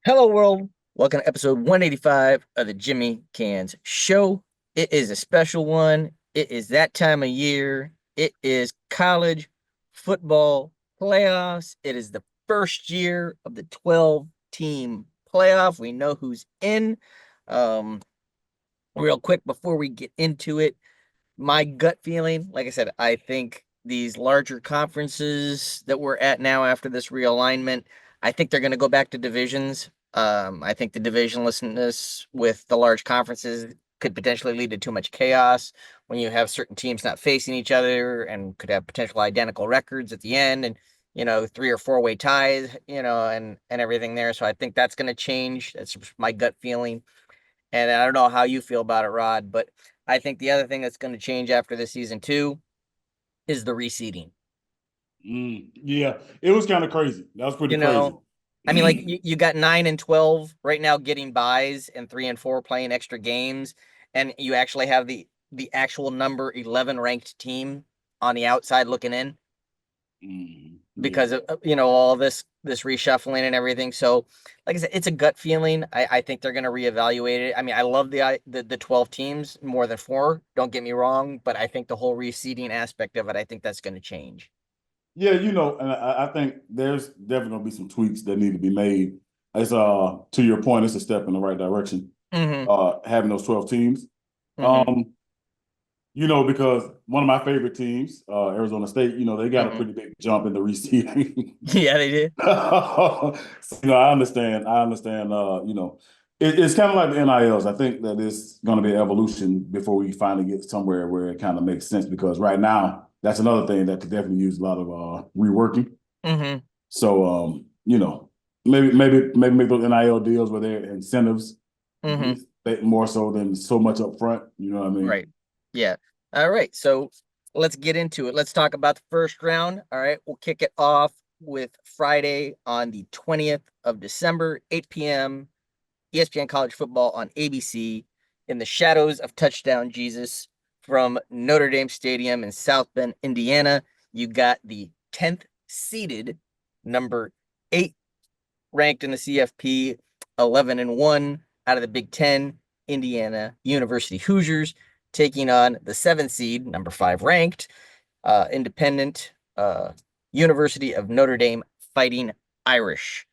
Hello, world. Welcome to episode 185 of the Jimmy Canz Show. It is a special one. It is that time of year. It is college football playoffs. It is the first year of the 12-team playoff. We know who's in. Um, Real quick before we get into it, my gut feeling, like I said, I think these larger conferences that we're at now after this realignment, I think they're going to go back to divisions. I think the divisionlessness with the large conferences could potentially lead to too much chaos when you have certain teams not facing each other and could have potential identical records at the end and three or four-way ties, and everything there. So I think that's going to change. That's my gut feeling. And I don't know how you feel about it, Rod, but I think the other thing that's going to change after this season too is the reseeding. Yeah, it was kind of crazy. That was pretty You crazy. know, I mean, like you got 9 and 12 right now getting buys, and 3 and 4 playing extra games, and you actually have the actual number 11 ranked team on the outside looking in Yeah. because of all this reshuffling and everything. So, like I said, it's a gut feeling. I think they're going to reevaluate it. I mean, I love the 12 teams more than four. Don't get me wrong, but I think the whole reseeding aspect of it, I think that's going to change. Yeah, and I think there's definitely gonna be some tweaks that need to be made. It's to your point, it's a step in the right direction. Mm-hmm. Having those 12 teams. Mm-hmm. Um, because one of my favorite teams, Arizona State, they got a Mm-hmm. pretty big jump in the reseeding. Yeah, they did. So, I understand. It's kind of like the NILs. I think that it's going to be an evolution before we finally get somewhere where it kind of makes sense. Because right now, that's another thing that could definitely use a lot of reworking. Mm-hmm. So, maybe make those NIL deals where they're incentives Mm-hmm. more so than so much up front. You know what I mean? Right. Yeah. All right. So let's get into it. Let's talk about the first round. All right. We'll kick it off with Friday on the 20th of December, 8 p.m. ESPN College Football on ABC in the shadows of Touchdown Jesus from Notre Dame Stadium in South Bend, Indiana. You got the 10th seeded number 8 ranked in the CFP, 11-1 out of the Big Ten, Indiana University Hoosiers, taking on the 7th seed, number 5 ranked, independent University of Notre Dame Fighting Irish.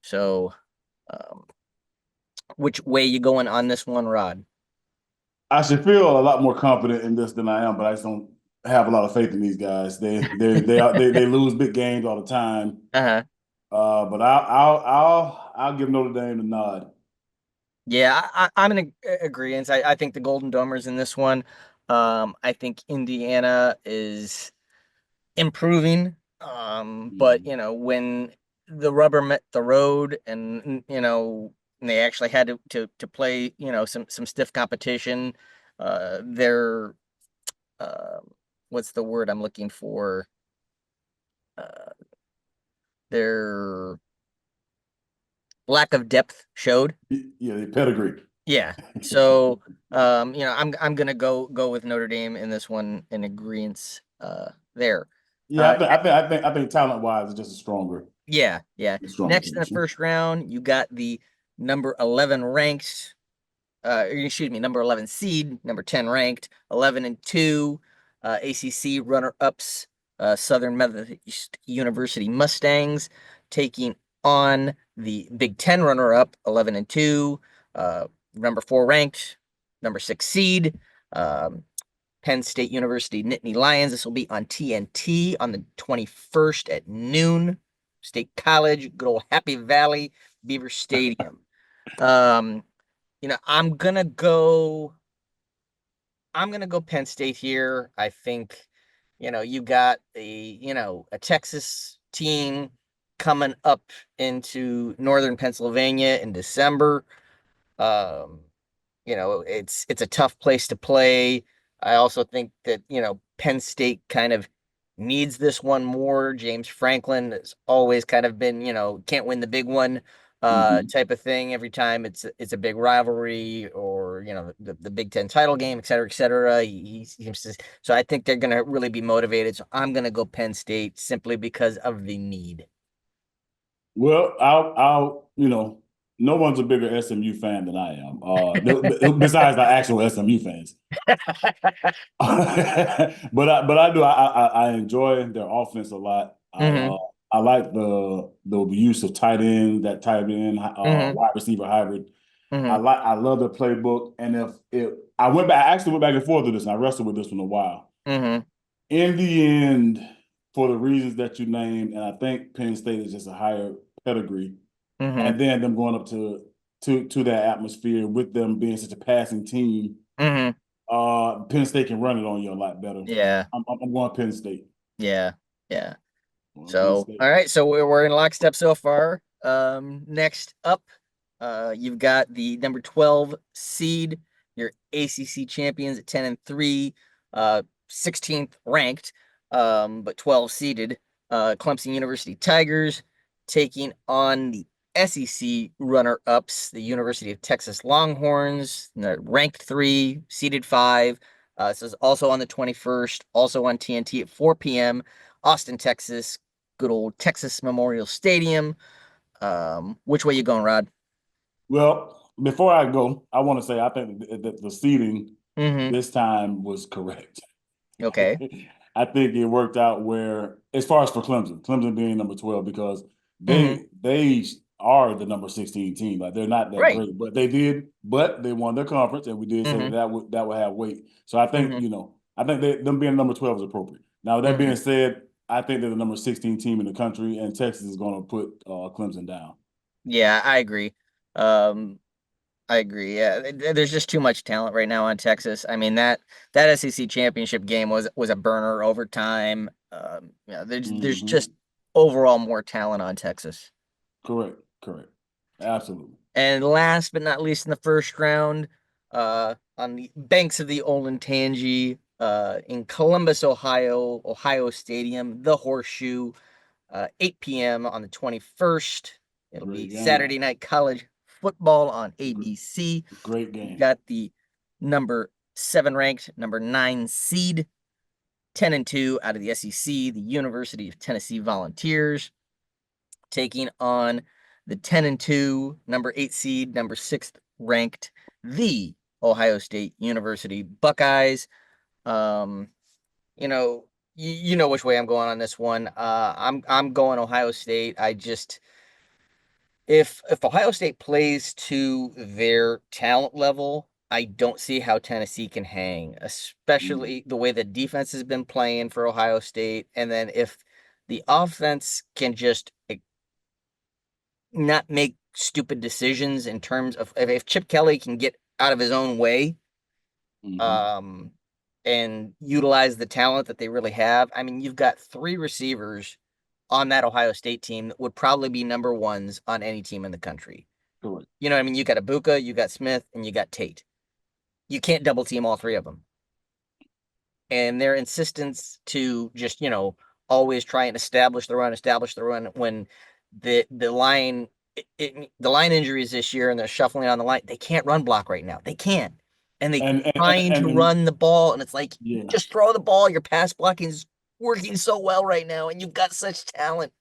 So, um, which way you going on this one, Rod? I should feel a lot more confident in this than I am, but I just don't have a lot of faith in these guys. They lose big games all the time. Uh-huh. But I'll give Notre Dame the nod. Yeah, I'm in agreement. I think the Golden Domers in this one. I think Indiana is improving. But Mhm. when the rubber met the road and they actually had to play, some stiff competition, their uh what's the word I'm looking for? Uh their lack of depth showed. Yeah, the pedigree. Yeah. So I'm gonna go with Notre Dame in this one in agreement there. Yeah, Uh I think talent wise, it's just Yeah, yeah. a stronger Next in team. the first round, you got the number 11 ranked, excuse me, number 11 seed, number 10 ranked, 11-2, ACC runner-ups, Southern Methodist University Mustangs, taking on the Big Ten runner-up, 11-2, number 4 ranked, number 6 seed, um, Penn State University Nittany Lions. This will be on TNT on the 21st at noon. State College, good old Happy Valley, Beaver Stadium. Um, I'm gonna go. I'm gonna go Penn State here. I think, you got a Texas team coming up into northern Pennsylvania in December. Um, it's a tough place to play. I also think that, Penn State kind of needs this one more. James Franklin has always kind of been, can't win the big one Mhm. type of thing every time it's a big rivalry or, the Big Ten title game, et cetera, et cetera. He seems to, so I think they're gonna really be motivated. So I'm gonna go Penn State simply because of the need. Well, I'll no one's a bigger SMU fan than I am. Besides the actual SMU fans. But I do I enjoy their offense a lot. Mm-hmm. I like the use of tight end Mm-hmm. wide receiver hybrid. Mm-hmm. I love the playbook. And if I actually went back and forth with this and I wrestled with this one a while. Mm-hmm. In the end, for the reasons that you named, and I think Penn State is just a higher pedigree, Mm-hmm. and then them going up to that atmosphere with them being such a passing team, Mm-hmm. Penn State can run it on you a lot better. Yeah. I'm going Penn State. Yeah. Yeah. I'm going Penn So, State. all right. So we're in lockstep so far. Next up, you've got the number 12 seed, your ACC champions at 10-3, 16th ranked, but 12 seeded, Clemson University Tigers taking on the SEC runner-ups, the University of Texas Longhorns, ranked 3, seeded 5. This is also on the 21st, also on TNT at 4 p.m. Austin, Texas, good old Texas Memorial Stadium. Which way you going, Rod? Well, before I go, I want to say I think that the seeding Mm-hmm. this time was correct. Okay. I think it worked out where, as far as for Clemson being number 12, because Mm-hmm. they are the number 16 team. Like they're not that Right. great, but they won their conference, and we did say that Mm-hmm. that would have weight. So I think, Mm-hmm. I think them being number 12 is appropriate. Now, with that Mm-hmm. being said, I think they're the number 16 team in the country, and Texas is going to put Clemson down. Yeah, I agree. Um, I agree. Yeah, there's just too much talent right now on Texas. I mean that SEC championship game was a burner over time. Yeah, there's Hmm. just overall more talent on Texas. Correct, correct, absolutely. And last but not least, in the first round, on the banks of the Olentangy, in Columbus, Ohio, Ohio Stadium, the Horseshoe, 8 p.m. on the 21st. It'll be Great game, Saturday night college football on ABC. great You've game. got the number 7 ranked, number 9 seed, 10-2 out of the SEC, the University of Tennessee Volunteers, taking on the 10-2, number 8 seed, number 6th ranked, the Ohio State University Buckeyes. Um, you know, you know which way I'm going on this one. I'm going Ohio State. I just if Ohio State plays to their talent level, I don't see how Tennessee can hang, Mm. especially the way the defense has been playing for Ohio State. And then if the offense can just not make stupid decisions in terms of if Chip Kelly can get out of his own way, Hmm. um, and utilize the talent that they really have. I mean, you've got 3 receivers on that Ohio State team that would probably be number ones on any team in the country. Correct. You know what I mean? You got Ibuka, you got Smith, and you got Tate. You can't double team all 3 of them. And their insistence to just, always try and establish the run when the line the line injuries this year and they're shuffling on the line, they can't run block right now. They can't. And they keep And and, trying to and run the ball, and it's like, yeah, just throw the ball. Your pass blocking is working so well right now, and you've got such talent.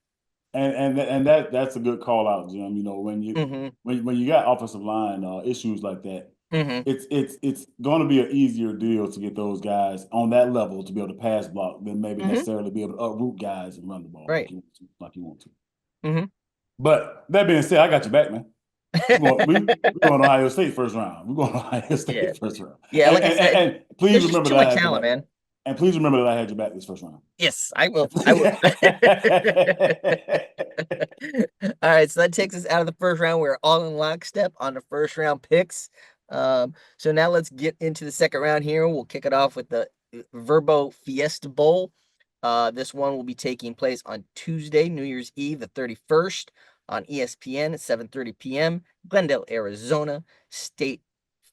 and that's a good call out, Jim. Mm-hmm. When you got offensive line issues like that, Mm-hmm. it's going to be an easier deal to get those guys on that level to be able to pass block than maybe Mm-hmm. necessarily be able to uproot guys and run the ball Right. like you want to. Mm-hmm. But that being said, I got your back, man. We're going to Ohio State first round. We're going to Ohio Yeah. State first round. Yeah, like I said, And please there's just remember too that I much had your talent, back. man. And please remember that I had your back this first round. Yes, I will. I will. All right, so that takes us out of the first round. We're all in lockstep on the first round picks. So now let's get into the second round here. We'll kick it off with the Verbo Fiesta Bowl. This one will be taking place on Tuesday, New Year's Eve, the 31st, on ESPN at 7:30 p.m. Glendale, Arizona, State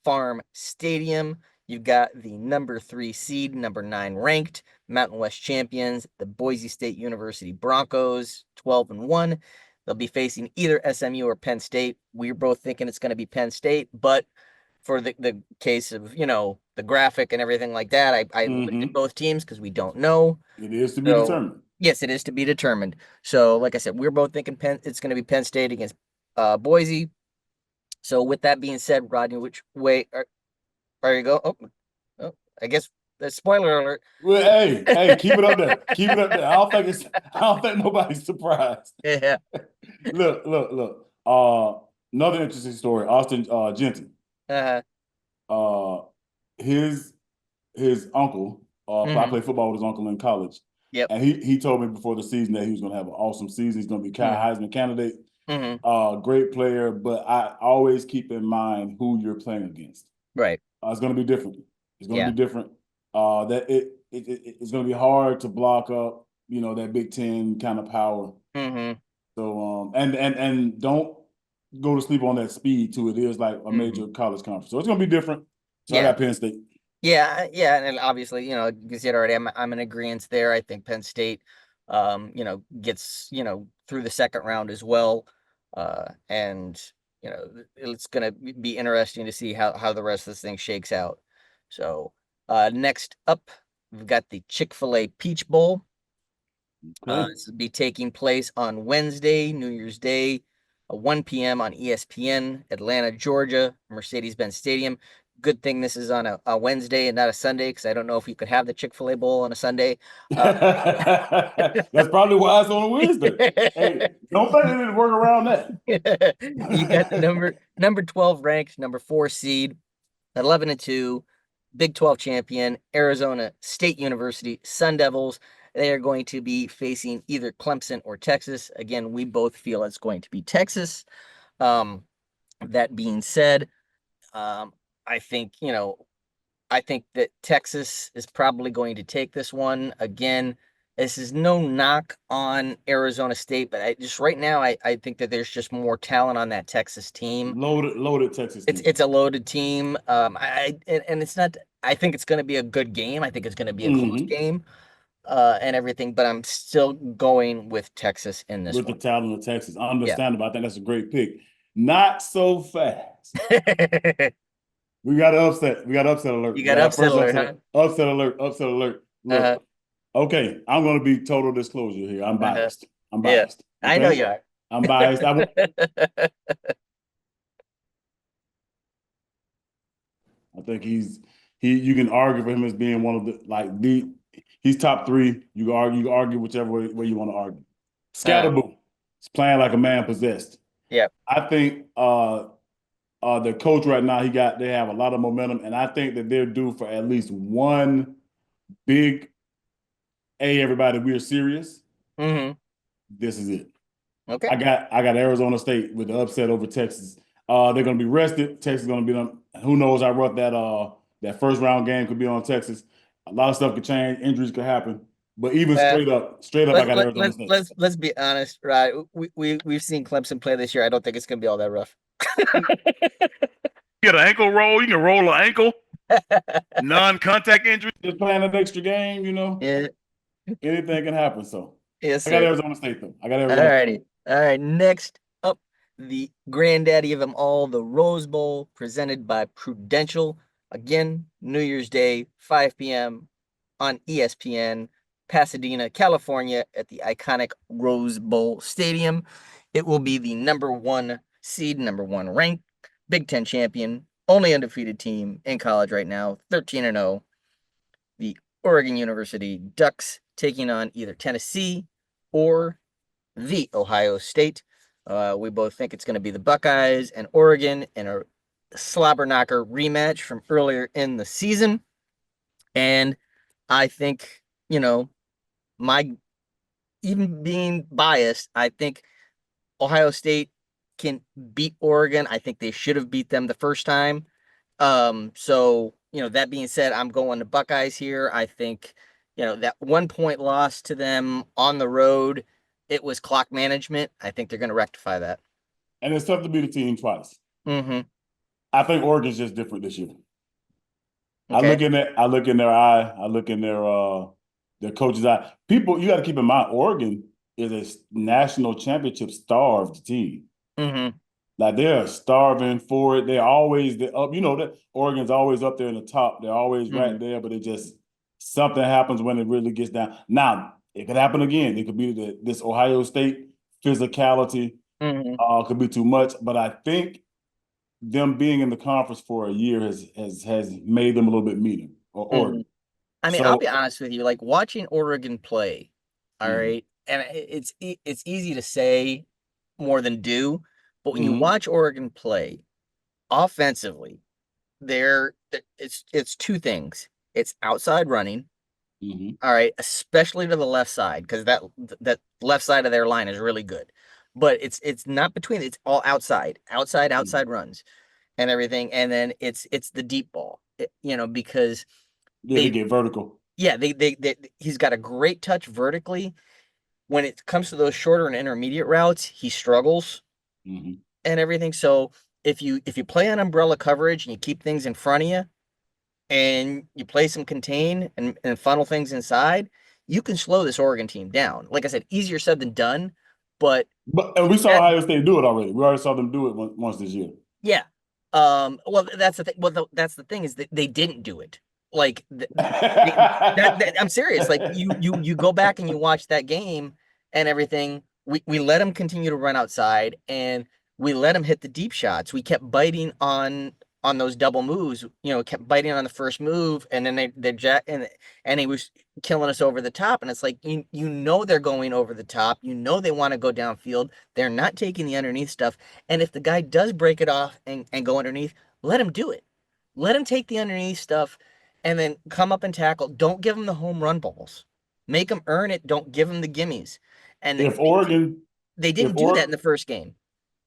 Farm Stadium. You've got the number 3 seed, number 9 ranked Mountain West champions, the Boise State University Broncos, 12-1. They'll be facing either SMU or Penn State. We're both thinking it's going to be Penn State, but for the case of, the graphic and everything like that, I listed Hmm. both teams because we don't know. It is to be So, determined. yes, it is to be determined. So, like I said, we're both thinking it's going to be Penn State against Boise. So with that being said, Rodney, which way are you go? Oh, I guess the spoiler alert. Well, hey, keep it up there. Keep it up there. I don't think nobody's surprised. Yeah. Look. Another interesting story. Austin Jensen. Uh, Uh, his his uncle. I hmm played football with his uncle in college, Yep. and he told me before the season that he was going to have an awesome season. He's going to be hmm Heisman candidate. hmm Great player, but I always keep in mind who you're playing against. Right. It's going to be different. It's going to Yeah. be different. It's going to be hard to block up, that Big Ten kind of power. hmm So and don't go to sleep on that speed too. It is like a hmm major college conference, so it's going to be different. So I Yeah. got Penn State. Yeah, and obviously, you said already, I'm in agreement there. I think Penn State, gets through the second round as well, and it's gonna be interesting to see how the rest of this thing shakes out. So, next up, we've got the Chick-fil-A Peach Bowl. Okay. This will be taking place on Wednesday, New Year's Day, 1 p.m. on ESPN, Atlanta, Georgia, Mercedes-Benz Stadium. Good thing this is on a Wednesday and not a Sunday, because I don't know if you could have the Chick-fil-A Bowl on a Sunday. Uh, That's probably why it's on a Wednesday. Hey, don't think they didn't work around that. you got number 12 ranked, number 4 seed, 11-2, Big 12 champion, Arizona State University Sun Devils. They are going to be facing either Clemson or Texas. Again, we both feel it's going to be Texas. Um, that being said, um, I think, I think that Texas is probably going to take this one. Again, this is no knock on Arizona State, but just right now, I think that there's just more talent on that Texas team. Loaded Texas team. It's a loaded team. And it's not. I think it's going to be a good game. I think it's going to be a close Mm-hmm. game, and everything. But I'm still going with Texas in this With the one. talent of Texas, Yeah. understandable. I think that's a great pick. Not so fast. We got an upset. We got upset alert. You We got got our upset first alert, upset. huh? Upset alert. Upset alert. Uh-huh. Look, okay, I'm going to be total disclosure here. I'm Uh-huh. biased. I'm Yeah. biased. I know Okay, you are. I'm biased. I think you can argue for him as being one of the he's top three. You can argue whichever way you want to argue. Uh, Scatterboo. He's playing like a man possessed. yeah. I think the coach right now, they have a lot of momentum, and I think that they're due for at least one big everybody, we're serious. hmm This is it. Okay. I got Arizona State with the upset over Texas. They're gonna be rested. Texas is gonna be on. Who knows how rough that first round game could be on Texas. A lot of stuff could change. Injuries could happen. But even Uh, straight up, I got Arizona State. let's be honest, right? We've seen Clemson play this year. I don't think it's gonna be all that rough. Get an ankle roll. You can roll an ankle. Non-contact injury. Just playing an extra game. Yeah. Anything can happen. So Yes, I got sir. Arizona State though. I got All Arizona State. righty. All right. Next up, the granddaddy of them all, the Rose Bowl, presented by Prudential. Again, New Year's Day, 5 p.m. on ESPN, Pasadena, California, at the iconic Rose Bowl Stadium. It will be the number 1 seed, number 1 ranked, Big Ten champion, only undefeated team in college right now, 13-0. The Oregon University Ducks taking on either Tennessee or the Ohio State. We both think it's going to be the Buckeyes and Oregon in a slobber knocker rematch from earlier in the season. And I think, my even being biased, I think Ohio State can beat Oregon. I think they should have beat them the first time. So, that being said, I'm going to Buckeyes here. I think, that 1 point loss to them on the road, it was clock management. I think they're going to rectify that. And it's tough to beat a team twice. Mm-hmm. I think Oregon's just different this year. Okay. I look in their eye, I look in their coach's eye. People, you got to keep in mind, Oregon is a national championship starved team. Mm-hmm. Like they're starving for it. They're always up. That Oregon's always up there in the top. They're always right Mm-hmm. there, but it just something happens when it really gets down. Now it could happen again. It could be this Ohio State physicality Mm-hmm. could be too much. But I think them being in the conference for a year has made them a little bit meaner or Mhm. Oregon. I mean, I'll So be honest with you, like watching Oregon play, all mhm, right, and it's easy to say more than do, but when you mhm, watch Oregon play offensively, it's two things. It's outside running, mhm, all right, especially to the left side, because that left side of their line is really good. But it's not between, it's all outside, mhm. outside runs and everything. And then it's the deep ball, because Yeah, they they get vertical. yeah, he's got a great touch vertically. When it comes to those shorter and intermediate routes, he struggles Mhm. and everything. So if you play on umbrella coverage and you keep things in front of you and you play some contain and funnel things inside, you can slow this Oregon team down. Like I said, easier said than done, but But and we saw that Ohio State do it already. We already saw them do it once this year. yeah. Well, that's the thing. Well, that's the thing is that they didn't do it. Like I'm serious. Like you go back and you watch that game and everything. We let them continue to run outside and we let them hit the deep shots. We kept biting on those double moves. Kept biting on the first move, and then they jack and he was killing us over the top. And it's like they're going over the top. They want to go downfield. They're not taking the underneath stuff. And if the guy does break it off and go underneath, let him do it. Let him take the underneath stuff and then come up and tackle. Don't give him the home run balls. Make him earn it. Don't give him the gimmies. And if Oregon, they if didn't do that in or the first game.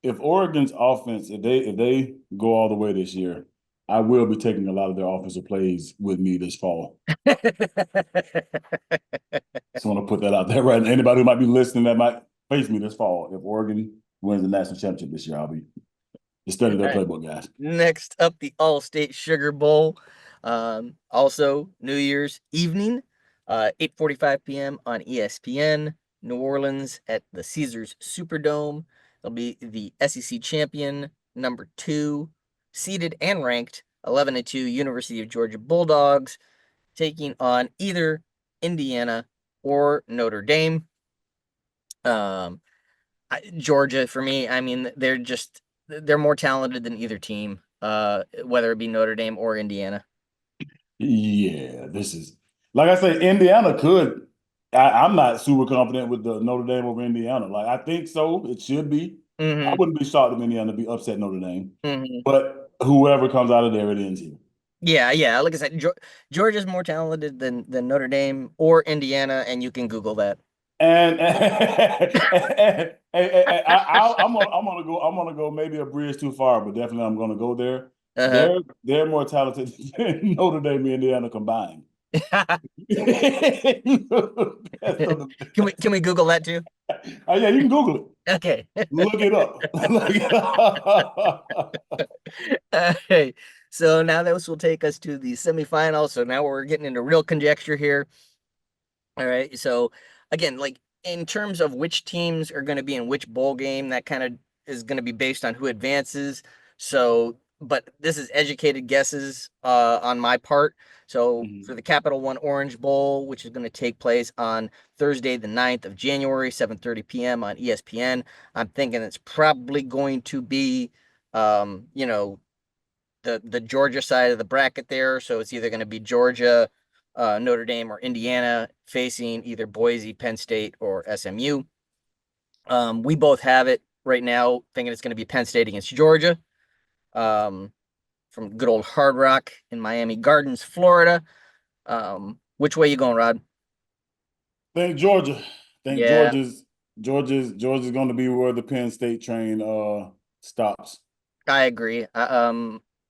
if Oregon's offense, if they go all the way this year, I will be taking a lot of their offensive plays with me this fall. Just want to put that out there, right? And anybody who might be listening that might face me this fall, if Oregon wins the national championship this year, I'll be just study All their right. playbook, guys. Next up, the All-State Sugar Bowl. Also, New Year's evening, 8:45 p.m. on ESPN. New Orleans at the Caesars Superdome. They'll be the SEC champion, number two, seeded and ranked 11-2 University of Georgia Bulldogs, taking on either Indiana or Notre Dame. Um, Georgia for me, I mean, they're more talented than either team, whether it be Notre Dame or Indiana. Yeah, this is like I say, Indiana could. I'm not super confident with the Notre Dame over Indiana. Like I think so, it should be. I Hmm. wouldn't be shocked if Indiana be upset Notre Dame, Hmm. but whoever comes out of there, it ends here. Yeah, yeah. Like I said, Georgia's more talented than Notre Dame or Indiana, and you can Google that. I'm gonna go maybe a bridge too far, but definitely I'm gonna go there. Uh-huh. They're more talented than Notre Dame and Indiana combined. That's Can the we Google that too? Oh yeah, you can Google it. Okay. Look it up. Look it up. Okay. So now this will take us to the semifinals. So now we're getting into real conjecture here. All right. So again, like in terms of which teams are going to be in which bowl game, that kind of is going to be based on who advances. So, but this is educated guesses on my part. So for the Mhm. Capital One Orange Bowl, which is going to take place on Thursday, the 9th of January, 7:30 p.m. on ESPN, I'm thinking it's probably going to be the Georgia side of the bracket there. So it's either going to be Georgia, Notre Dame, or Indiana facing either Boise, Penn State, or SMU. We both have it right now, thinking it's going to be Penn State against Georgia um, from good old Hard Rock in Miami Gardens, Florida. Which way you going, Rod? Think Georgia. Think Yeah, Georgia's going to be where the Penn State train stops. I agree.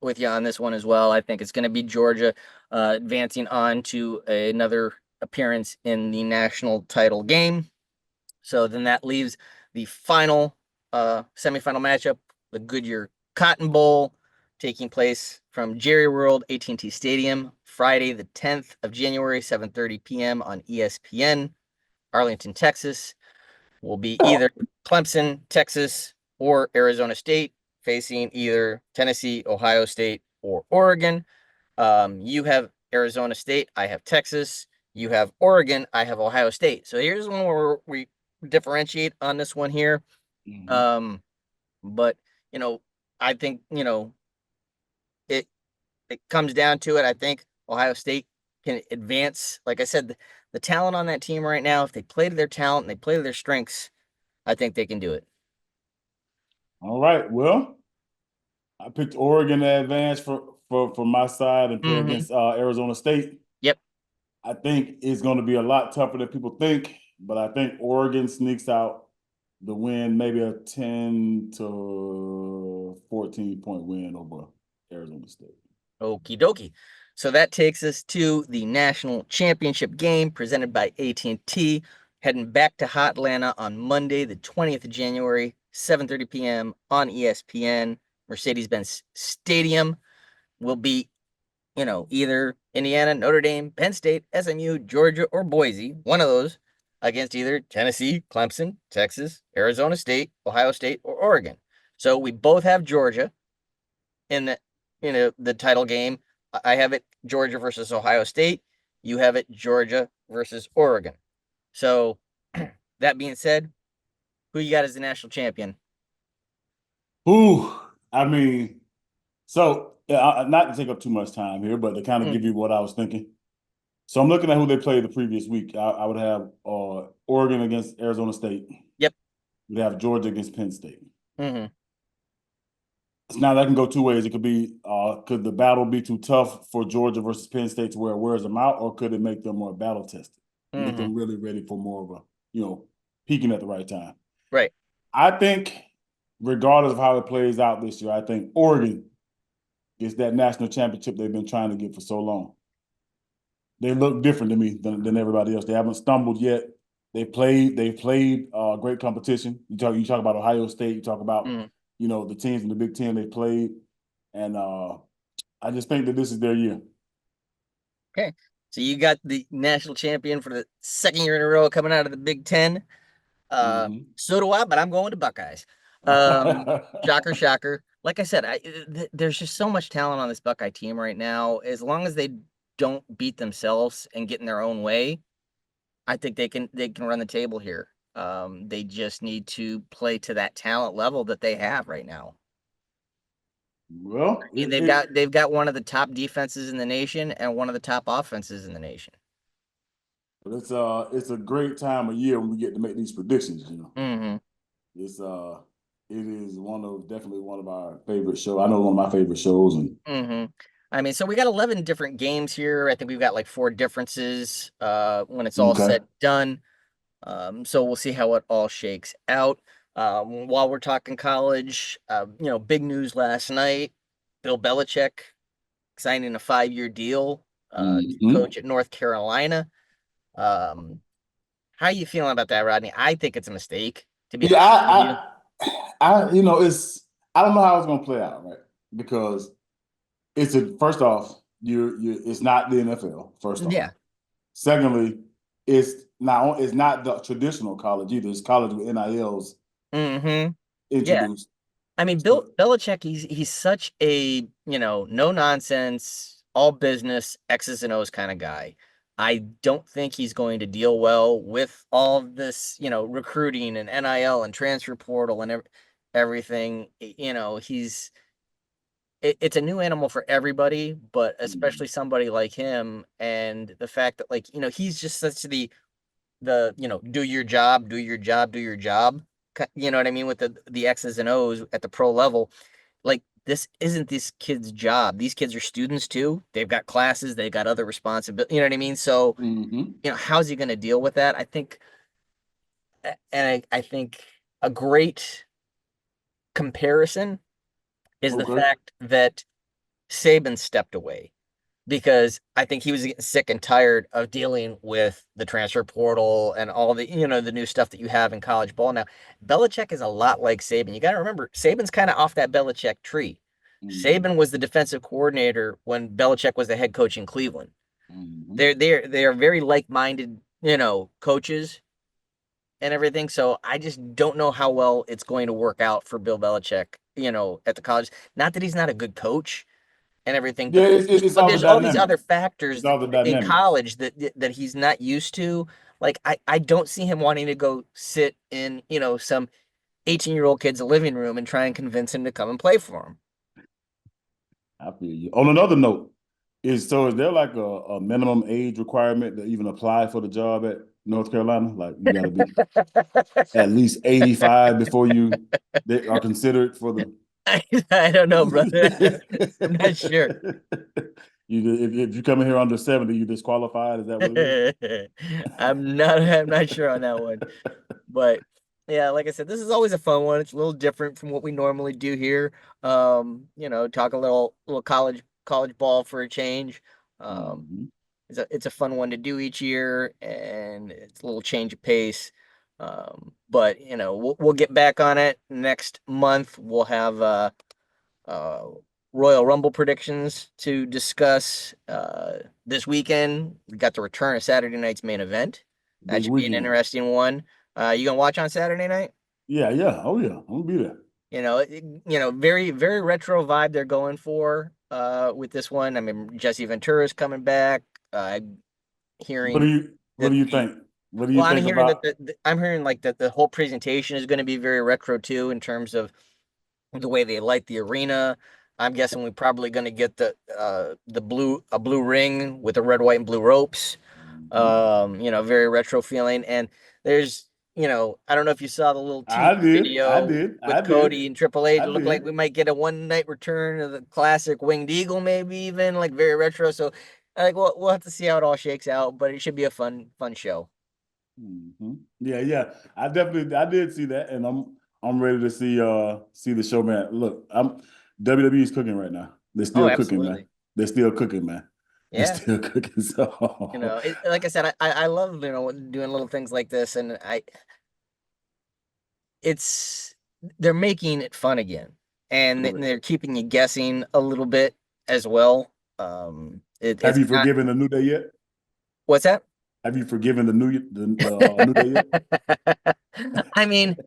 With you on this one as well. I think it's going to be Georgia advancing on to another appearance in the national title game. So then that leaves the final semifinal matchup, the Goodyear Cotton Bowl, taking place from Jerry World AT&T Stadium, Friday the 10th of January, 7:30 p.m. on ESPN, Arlington, Texas. Will be either Clemson, Texas, or Arizona State, facing either Tennessee, Ohio State, or Oregon. You have Arizona State, I have Texas. You have Oregon, I have Ohio State. So here's one where we differentiate on this one here. Mhm. Um, but you know, I think, it it comes down to it. I think Ohio State can advance. Like I said, the talent on that team right now, if they play to their talent and they play to their strengths, I think they can do it. All right. Well, I picked Oregon to advance for my side and play Hmm. against Arizona State. Yep. I think it's going to be a lot tougher than people think, but I think Oregon sneaks out the win, maybe a 10 to 14 point win over Arizona State. Okie dokie. So that takes us to the national championship game presented by AT&T, heading back to Hotlanta on Monday, the 20th of January, 7:30 p.m. on ESPN. Mercedes-Benz Stadium will be, either Indiana, Notre Dame, Penn State, SMU, Georgia, or Boise, one of those, against either Tennessee, Clemson, Texas, Arizona State, Ohio State, or Oregon. So we both have Georgia in the title game. I have it Georgia versus Ohio State. You have it Georgia versus Oregon. So that being said, who you got as the national champion? Ooh, I mean, so not to take up too much time here, but to kind of give Mm, you what I was thinking. So I'm looking at who they played the previous week. I would have Oregon against Arizona State. yep. We'd have Georgia against Penn State. Hmm. Now that can go two ways. It could be could the battle be too tough for Georgia versus Penn State to where it wears them out, or could it make them more battle tested and get Hmm. them really ready for more of a peaking at the right time? Right. I think, regardless of how it plays out this year, I think Oregon gets that national championship they've been trying to get for so long. They look different to me than everybody else. They haven't stumbled yet. They played great competition. You talk about Ohio State. You talk about Hmm. the teams in the Big Ten they played, and I just think that this is their year. Okay. So you got the national champion for the second year in a row coming out of the Big Ten. Mm-hmm. So do I, but I'm going to Buckeyes. Shocker, shocker. Like I said, there's just so much talent on this Buckeye team right now. As long as they don't beat themselves and get in their own way, I think they can run the table here. They just need to play to that talent level that they have right now. Well, I mean, they've got one of the top defenses in the nation and one of the top offenses in the nation. it's a great time of year when we get to make these predictions. Hmm. It's it is definitely one of our favorite shows. I know one of my favorite shows, and Hmm. I mean, so we got 11 different games here. I think we've got like four differences when it's all okay. said and done. So we'll see how it all shakes out. While we're talking college, big news last night. Bill Belichick signing a 5-year deal to Mm-hmm. coach at North Carolina. Um, how you feeling about that, Rodney? I think it's a mistake, to be Yeah, honest with you. it's I don't know how it's gonna play out, right? Because it's a first off, you it's not the NFL. First off, Yeah. secondly, it's not the traditional college either. It's college with NILs Hmm. Yeah. introduced. I mean, Bill So, Belichick, he's such a, no nonsense, all business, X's and O's kind of guy. I don't think he's going to deal well with all of this, recruiting and NIL and transfer portal and everything. It's a new animal for everybody, but especially mm, somebody like him. And the fact that, like, he's just such the do your job, do your job, do your job. You know what I mean, with the X's and O's at the pro level. Like, this isn't this kid's job. These kids are students too. They've got classes, they've got other responsibilities. You know what I mean? So, mm-hmm. how's he going to deal with that? I think, and I think a great comparison is the Okay. fact that Saban stepped away because I think he was getting sick and tired of dealing with the transfer portal and all the new stuff that you have in college ball now. Belichick is a lot like Saban. You got to remember, Saban's kind of off that Belichick tree. Mm-hmm. Saban was the defensive coordinator when Belichick was the head coach in Cleveland. Mm-hmm. They are very like-minded, coaches and everything. So I just don't know how well it's going to work out for Bill Belichick, at the college. Not that he's not a good coach and everything, Yeah, but it's all the there's all these dynamic. other factors It's all the in dynamic. college that he's not used to. Like I don't see him wanting to go sit in, some 18-year-old kid's living room and try and convince him to come and play for him. I feel you. On another note, is there like a minimum age requirement to even apply for the job at North Carolina? Like you got to be at least 85 before you they are considered for the. I don't know, brother. I'm not sure. If you come in here under 70, you disqualified. Is that what it I'm not sure on that one. But yeah, like I said, this is always a fun one. It's a little different from what we normally do here. Talk a little college ball for a change. Um, Mhm. it's a fun one to do each year, and it's a little change of pace. But we'll get back on it next month. We'll have uh, Royal Rumble predictions to discuss this weekend. We got the return of Saturday night's main event. That Big should be an weekend. interesting one. You gonna watch on Saturday night? Yeah, yeah. Oh yeah. I'm gonna be there. Very very retro vibe they're going for with this one. I mean, Jesse Ventura's coming back. What do Hearing you what that do you the think? What do you well, I'm think hearing that about I'm hearing like that the whole presentation is going to be very retro too in terms of the way they light the arena. I'm guessing we're probably going to get the blue ring with the red, white, and blue ropes. Mhm. Very retro feeling. And there's, I don't know if you saw the little teaser I did. I video did. I with did. Cody and Triple H. I It looked like did. we might get a one night return of the classic Winged Eagle, maybe even like very retro. So, like, we'll have to see how it all shakes out, but it should be a fun show. Yeah, yeah. I did see that, and I'm ready to see the show, man. Look, I'm WWE is cooking right now. They're Oh, still cooking, man. absolutely. They're still cooking, man. They're Yeah. still cooking. So Like I said, I love doing little things like this, and it's they're making it fun again, and correct. they're keeping you guessing a little bit as well. Have It's you not forgiven the New Day yet? what's that? Have you forgiven the New Day yet? I mean,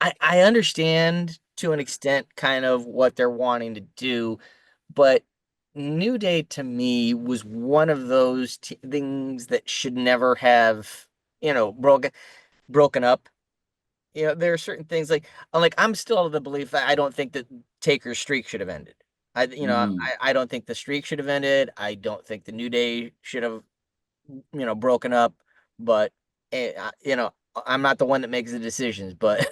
I understand to an extent kind of what they're wanting to do, but New Day to me was one of those things that should never have, broken up. There are certain things like I'm still of the belief that I don't think that Taker's streak should have ended. Mm. I don't think the streak should have ended. I don't think the New Day should have, broken up. But I'm not the one that makes the decisions. But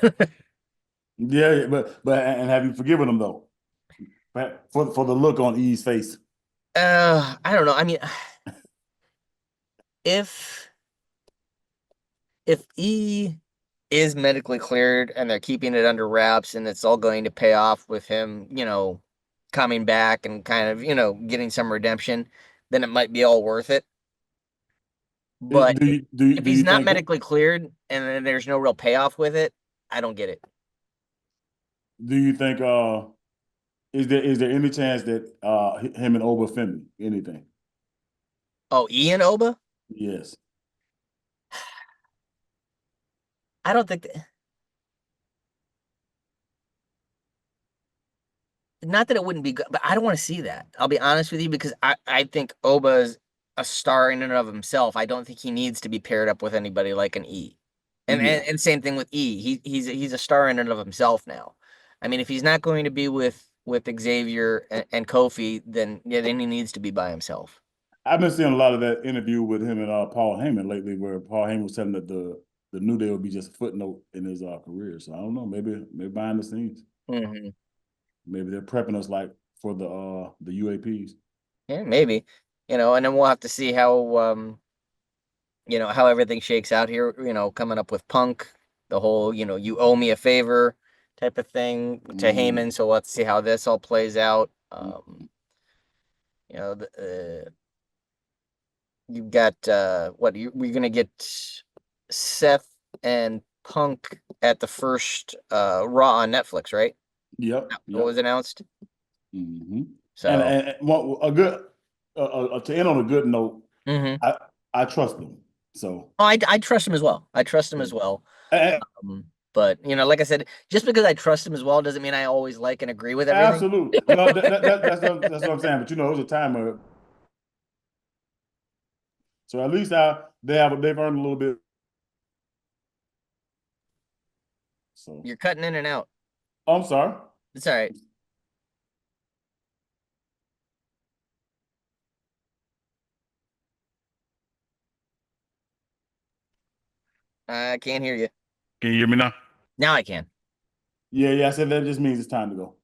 Yeah, yeah, but and have you forgiven them though? For the look on E's face. I don't know. I mean, if if E is medically cleared and they're keeping it under wraps and it's all going to pay off with him, coming back and kind of, getting some redemption, then it might be all worth it. But if Do he's you not think medically cleared and then there's no real payoff with it, I don't get it. do you think is there any chance that him and Oba offend me? Anything? Oh, Ian Oba? Yes. I don't think not that it wouldn't be good, but I don't want to see that. I'll be honest with you because I think Oba is a star in and of himself. I don't think he needs to be paired up with anybody like an E. And Yeah. and, and same thing with E. He's a star in and of himself now. I mean, if he's not going to be with Xavier and Kofi, then yeah, then he needs to be by himself. I've been seeing a lot of that interview with him and Paul Heyman lately, where Paul Heyman was telling that the New Day will be just a footnote in his career. So I don't know. Maybe behind the scenes, Hmm. maybe they're prepping us like for the UAPs. Yeah, maybe. And then we'll have to see how everything shakes out here, coming up with Punk, the whole, you owe me a favor type of thing to Mm. Heyman. So let's see how this all plays out. You know, you've got what we're gonna get Seth and Punk at the first Raw on Netflix, right? Yep. It was Yep. announced. hmm So, and a good to end on a good note, hmm I I trust them. So oh, I trust him as well. I trust him as well. a- But like I said, just because I trust him as well doesn't mean I always like and agree with everything. absolutely no, that's what I'm saying. But it was a timer, so at least they've earned a little bit. So, You're cutting in and out. oh, I'm sorry. It's all right. I can't hear you. Can you hear me now? Now I can. Yeah, yeah. I said that just means it's time to go.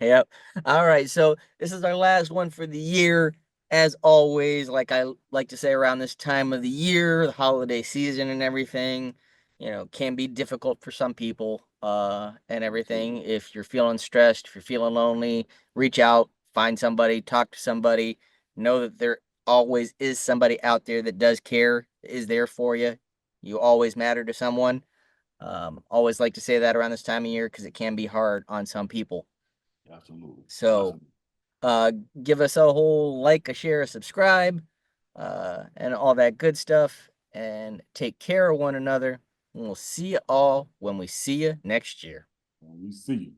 Yep. All right. So this is our last one for the year. As always, like I like to say around this time of the year, the holiday season and everything, can be difficult for some people, and everything. Absolutely. If you're feeling stressed, if you're feeling lonely, reach out, find somebody, talk to somebody. Know that there always is somebody out there that does care, is there for you. You always matter to someone. Always like to say that around this time of year because it can be hard on some people. Absolutely. So, Absolutely. uh, give us a whole like, a share, a subscribe, and all that good stuff. And take care of one another. And we'll see you all when we see you next year. We see you.